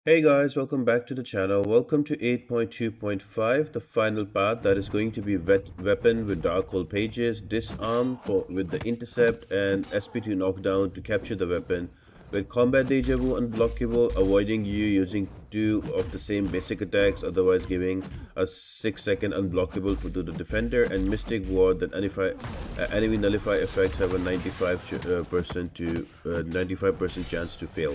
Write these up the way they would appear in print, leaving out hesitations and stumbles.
Hey guys, welcome back to the channel. Welcome to 8.2.5, the final part that is going to be weapon with Darkhold Pages, Disarm with the Intercept, and Sp2 knockdown to capture the weapon. With combat deja vu unblockable, avoiding you using two of the same basic attacks, otherwise giving a 6-second unblockable to the defender, and Mystic Ward that enemy nullify effects have a 95% chance to fail.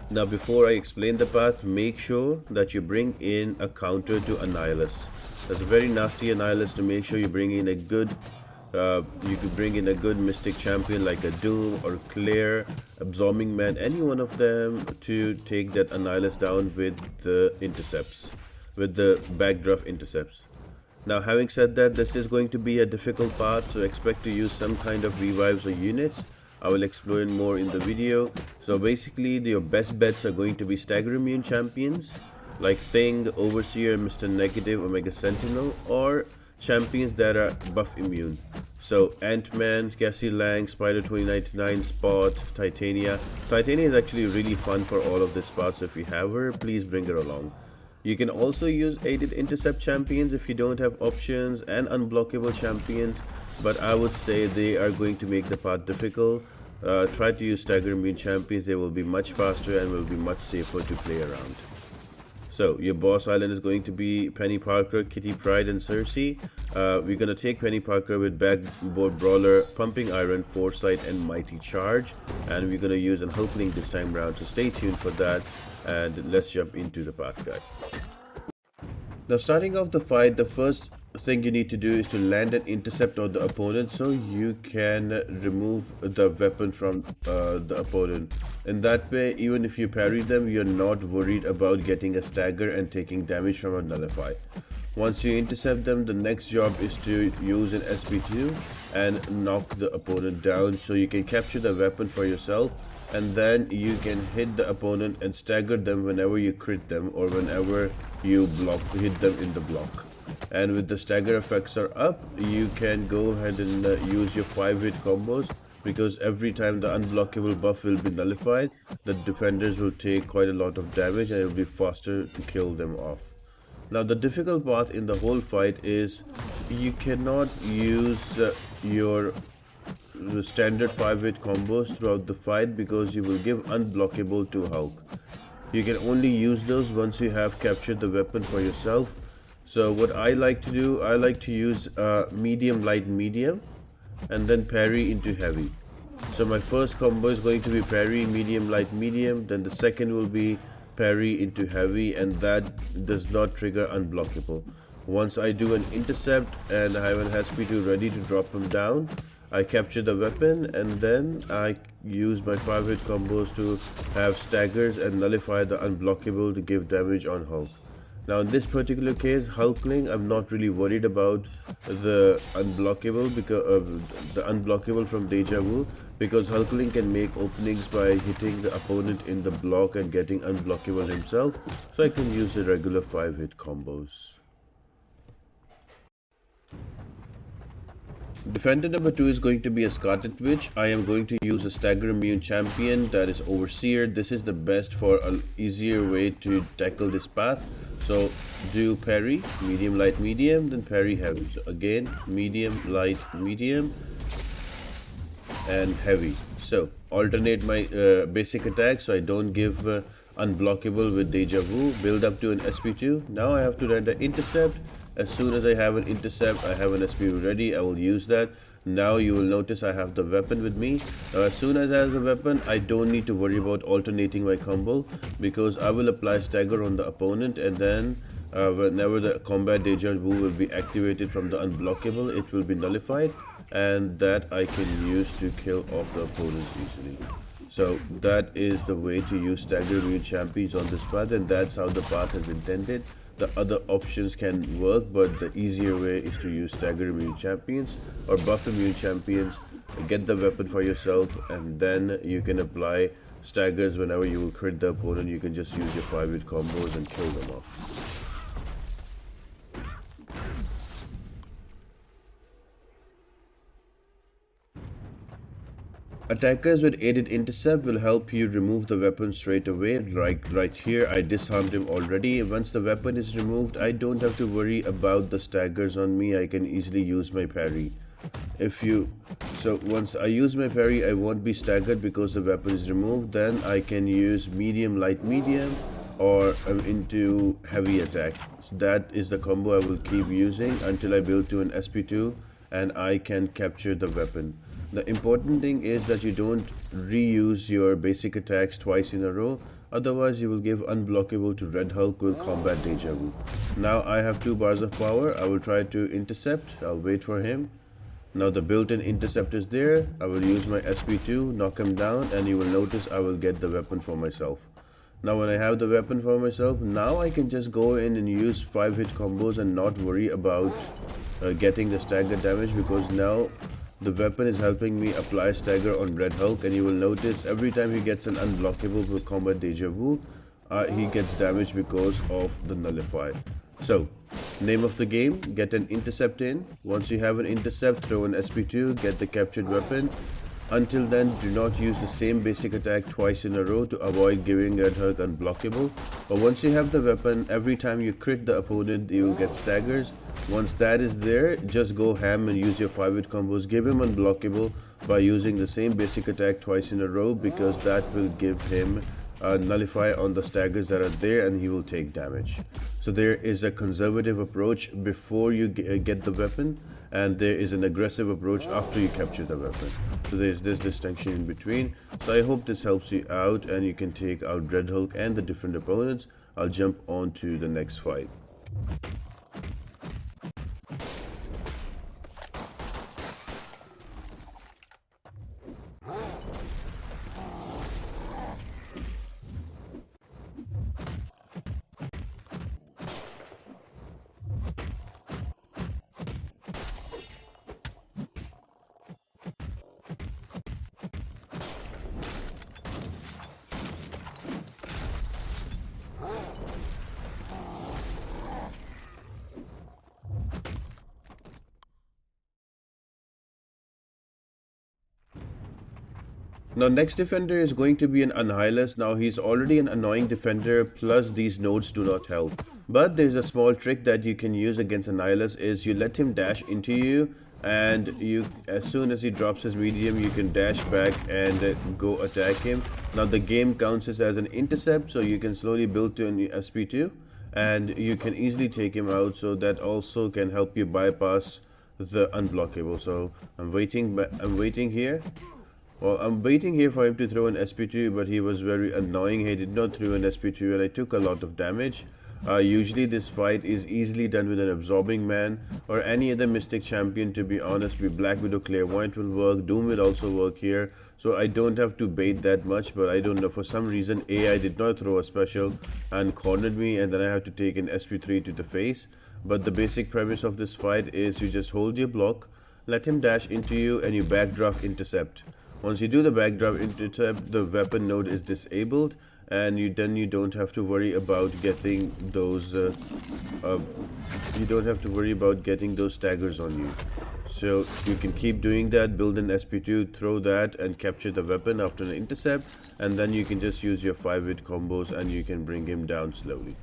Now, before I explain the path, make sure that you bring in a counter to Annihilus. That's a very nasty Annihilus. To make sure you bring in a good, you could bring in a good Mystic champion like a Doom or Claire, Absorbing Man, any one of them to take that Annihilus down with the intercepts, with the backdraft intercepts. Now, having said that, this is going to be a difficult part, so expect to use some kind of revives or units. I will explain more in the video. So basically, your best bets are going to be stagger immune champions like Thing, Overseer, Mr. Negative, Omega Sentinel, or champions that are buff immune. So Ant-Man, Cassie Lang, Spider 2099, Spot, Titania. Titania is actually really fun for all of this part, so if you have her, please bring her along. You can also use aided intercept champions if you don't have options, and unblockable champions, but I would say they are going to make the path difficult. Try to use stagger immune champions, they will be much faster and will be much safer to play around. So your boss island is going to be Penny Parker, Kitty Pryde, and Cersei. We're going to take Penny Parker with Backboard Brawler, Pumping Iron, Foresight, and Mighty Charge. And we're going to use an Hulkling this time round, so stay tuned for that. And let's jump into the path, guys. Now, starting off the fight, the first thing you need to do is to land an intercept on the opponent so you can remove the weapon from the opponent. In that way, even if you parry them, you're not worried about getting a stagger and taking damage from a nullify. Once you intercept them, the next job is to use an SP2 and knock the opponent down so you can capture the weapon for yourself, and then you can hit the opponent and stagger them whenever you crit them or whenever you hit them in the block. And with the stagger effects are up, you can go ahead and use your 5-hit combos, because every time the unblockable buff will be nullified, the defenders will take quite a lot of damage and it will be faster to kill them off. Now, the difficult part in the whole fight is you cannot use your standard 5-hit combos throughout the fight, because you will give unblockable to Hulk. You can only use those once you have captured the weapon for yourself. So what I like to do, I like to use medium, light, medium, and then parry into heavy. So my first combo is going to be parry, medium, light, medium. Then the second will be parry into heavy, and that does not trigger unblockable. Once I do an intercept and I have an SP2 ready to drop him down, I capture the weapon, and then I use my 5-hit combos to have staggers and nullify the unblockable to give damage on Hulk. Now, in this particular case, Hulkling, I'm not really worried about the unblockable, from deja vu, because Hulkling can make openings by hitting the opponent in the block and getting unblockable himself, so I can use the regular 5-hit combos. Defender number 2 is going to be a Scarlet Witch. I am going to use a stagger immune champion, that is Overseer. This is the best for an easier way to tackle this path. So do parry, medium, light, medium, then parry, heavy. So again, medium, light, medium, and heavy. So alternate my basic attack so I don't give unblockable with deja vu. Build up to an SP2. Now I have to render intercept. As soon as I have an intercept, I have an SP ready. I will use that. Now you will notice I have the weapon with me. As soon as I have the weapon, I don't need to worry about alternating my combo, because I will apply stagger on the opponent, and then whenever the combat deja vu will be activated from the unblockable, it will be nullified, and that I can use to kill off the opponent easily. So that is the way to use stagger immune champions on this path, and that's how the path is intended. The other options can work, but the easier way is to use stagger immune champions or buff immune champions. Get the weapon for yourself, and then you can apply staggers whenever you will crit the opponent. You can just use your 5-hit combos and kill them off. Attackers with aided intercept will help you remove the weapon straight away. Like right here, I disarmed him already. Once the weapon is removed, I don't have to worry about the staggers on me. I can easily use my parry. So once I use my parry, I won't be staggered because the weapon is removed. Then I can use medium, light, medium, or into heavy attack. So that is the combo I will keep using until I build to an SP2 and I can capture the weapon. The important thing is that you don't reuse your basic attacks twice in a row, otherwise you will give unblockable to Red Hulk with combat deja vu. Now I have 2 bars of power. I will try to intercept. I'll wait for him. Now the built-in intercept is there. I will use my Sp2, knock him down, and you will notice I will get the weapon for myself. Now when I have the weapon for myself, now I can just go in and use 5-hit combos and not worry about getting the stagger damage, because now the weapon is helping me apply stagger on Red Hulk, and you will notice every time he gets an unblockable with combat deja vu, he gets damage because of the nullify. So, name of the game, get an intercept in. Once you have an intercept, throw an SP2, get the captured weapon. Until then, do not use the same basic attack twice in a row to avoid giving Red Hulk unblockable. But once you have the weapon, every time you crit the opponent, you will get staggers. Once that is there, just go ham and use your 5-hit combos. Give him unblockable by using the same basic attack twice in a row, because that will give him nullify on the staggers that are there and he will take damage. So there is a conservative approach before you get the weapon, and there is an aggressive approach after you capture the weapon. So there's this distinction in between. So I hope this helps you out and you can take out Red Hulk and the different opponents. I'll jump on to the next fight. Now next defender is going to be an Annihilus. Now he's already an annoying defender, plus these nodes do not help. But there's a small trick that you can use against Annihilus, is you let him dash into you, and as soon as he drops his medium, you can dash back and go attack him. Now the game counts this as an intercept, so you can slowly build to an SP2 and you can easily take him out, so that also can help you bypass the unblockable. So I'm waiting here. Well, I'm waiting here for him to throw an SP2, but he was very annoying. He did not throw an SP2 and I took a lot of damage. Usually this fight is easily done with an absorbing man or any other mystic champion, to be honest. With Black Widow Clairvoyant will work, Doom will also work here. So I don't have to bait that much, but I don't know, for some reason AI did not throw a special and cornered me, and then I have to take an SP3 to the face. But the basic premise of this fight is you just hold your block, let him dash into you, and you backdraft intercept. Once you do the backdraft intercept, the weapon node is disabled, and you don't have to worry about getting those staggers on you. So you can keep doing that, build an SP2, throw that, and capture the weapon after an intercept, and then you can just use your 5-hit combos and you can bring him down slowly.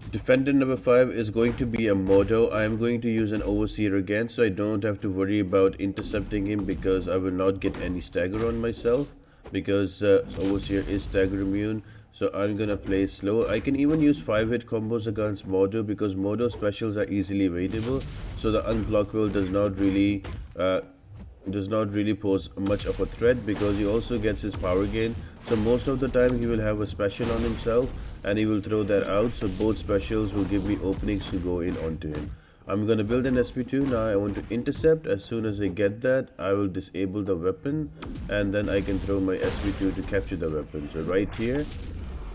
Defender number 5 is going to be a Mordo. I am going to use an Overseer again, so I don't have to worry about intercepting him because I will not get any stagger on myself. because over here is stagger immune. So I'm gonna play slow. I can even use 5-hit combos against Mordo because Mordo specials are easily evadable. So the unblockable uh, does not really pose much of a threat because he also gets his power gain. So most of the time he will have a special on himself and he will throw that out. So both specials will give me openings to go in onto him. I'm gonna build an Sp2. Now I want to intercept. As soon as I get that, I will disable the weapon and then I can throw my Sp2 to capture the weapon. So right here,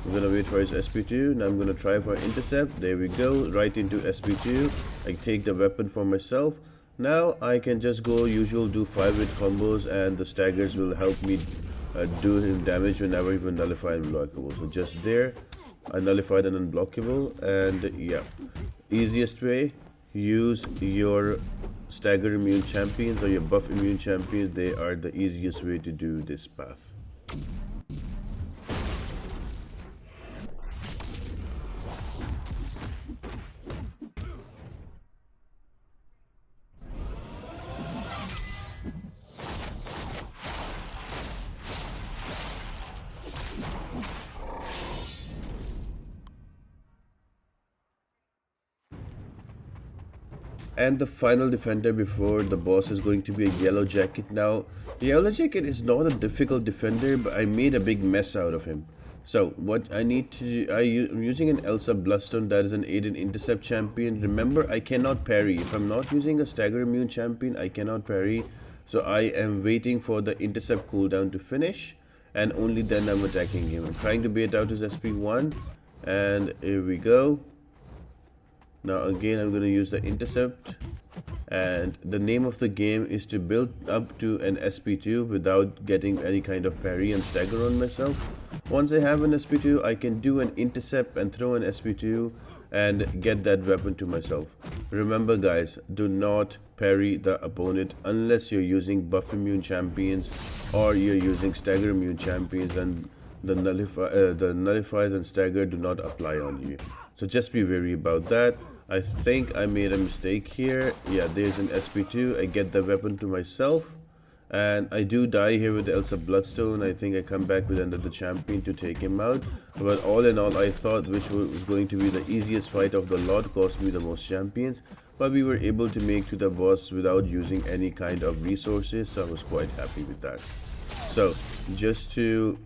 I'm gonna wait for his Sp2. Now I'm gonna try for intercept. There we go, right into Sp2. I take the weapon for myself. Now I can just go usual, do 5-hit combos, and the staggers will help me do him damage whenever he will nullify unblockable. So just there, I nullified an unblockable, and yeah, easiest way, use your stagger immune champions or your buff immune champions. They are the easiest way to do this path. And the final defender before the boss is going to be a yellow jacket. Now, the yellow jacket is not a difficult defender, but I made a big mess out of him. So what I need to do, I'm using an Elsa Bloodstone that is an Aiden Intercept champion. Remember, I cannot parry. If I'm not using a stagger immune champion, I cannot parry. So I am waiting for the Intercept cooldown to finish, and only then I'm attacking him. I'm trying to bait out his SP1, and here we go. Now again I'm going to use the intercept, and the name of the game is to build up to an Sp2 without getting any kind of parry and stagger on myself. Once I have an Sp2, I can do an intercept and throw an Sp2 and get that weapon to myself. Remember guys, do not parry the opponent unless you're using buff immune champions or you're using stagger immune champions, and the nullifies and stagger do not apply on you. So just be wary about that. I think I made a mistake here. Yeah, there's an Sp2. I get the weapon to myself. And I do die here with the Elsa Bloodstone. I think I come back with another champion to take him out. But all in all, I thought which was going to be the easiest fight of the lot, cost me the most champions. But we were able to make to the boss without using any kind of resources. So I was quite happy with that. So just to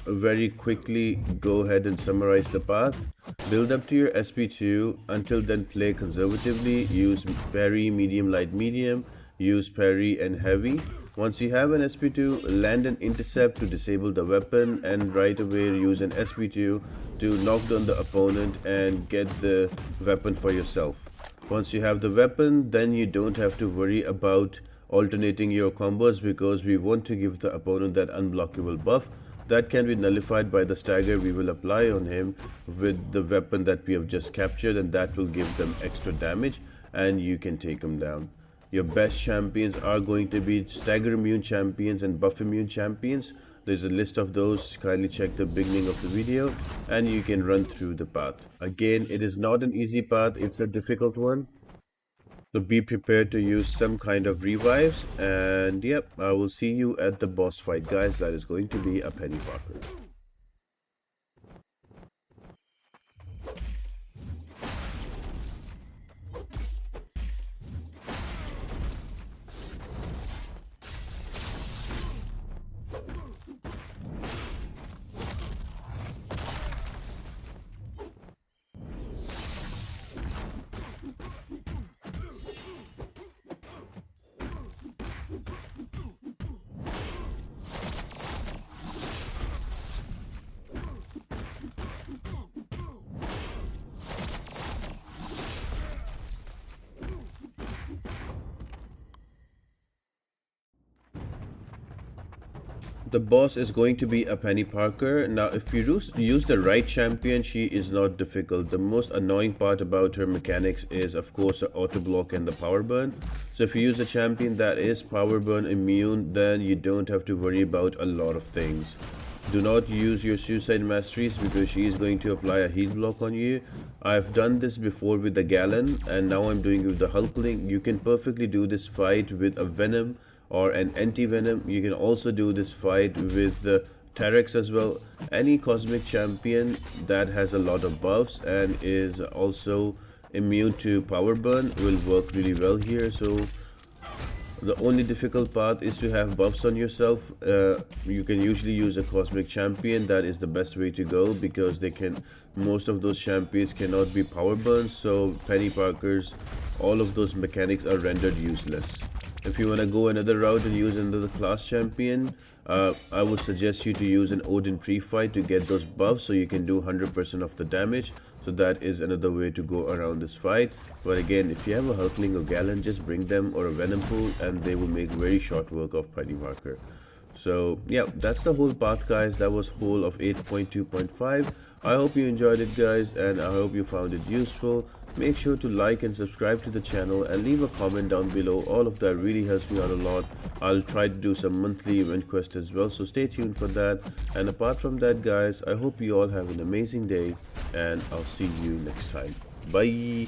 very quickly go ahead and summarize the path. Build up to your Sp2. Until then, play conservatively. Use parry, medium, light, medium. Use parry and heavy. Once you have an Sp2, land an intercept to disable the weapon, and right away use an Sp2 to knock down the opponent and get the weapon for yourself. Once you have the weapon, then you don't have to worry about alternating your combos because we want to give the opponent that unblockable buff. That can be nullified by the stagger we will apply on him with the weapon that we have just captured, and that will give them extra damage and you can take them down. Your best champions are going to be stagger immune champions and buff immune champions. There's a list of those. Kindly check the beginning of the video and you can run through the path. Again, it is not an easy path, it's a difficult one. So be prepared to use some kind of revives, and yep, I will see you at the boss fight guys. That is going to be a Penny Parker. The boss is going to be a Penny Parker. Now, if you use the right champion, she is not difficult. The most annoying part about her mechanics is, of course, the auto block and the power burn. So if you use a champion that is power burn immune, then you don't have to worry about a lot of things. Do not use your suicide masteries because she is going to apply a heal block on you. I've done this before with the Gallon, and now I'm doing it with the Hulkling. You can perfectly do this fight with a Venom or an anti-venom. You can also do this fight with the Terex as well. Any cosmic champion that has a lot of buffs and is also immune to power burn will work really well here. So the only difficult part is to have buffs on yourself. You can usually use a cosmic champion. That is the best way to go, because most of those champions cannot be power burned. So Penny Parker's all of those mechanics are rendered useless. If you want to go another route and use another class champion, I would suggest you to use an Odin pre-fight to get those buffs so you can do 100% of the damage. So that is another way to go around this fight. But again, if you have a Hulkling or Gallon, just bring them, or a Venom Pool, and they will make very short work of Penny Parker. So yeah, that's the whole path, guys. That was whole of 8.2.5. I hope you enjoyed it, guys, and I hope you found it useful. Make sure to like and subscribe to the channel and leave a comment down below. All of that really helps me out a lot. I'll try to do some monthly event quests as well, so stay tuned for that. And apart from that, guys, I hope you all have an amazing day, and I'll see you next time. Bye.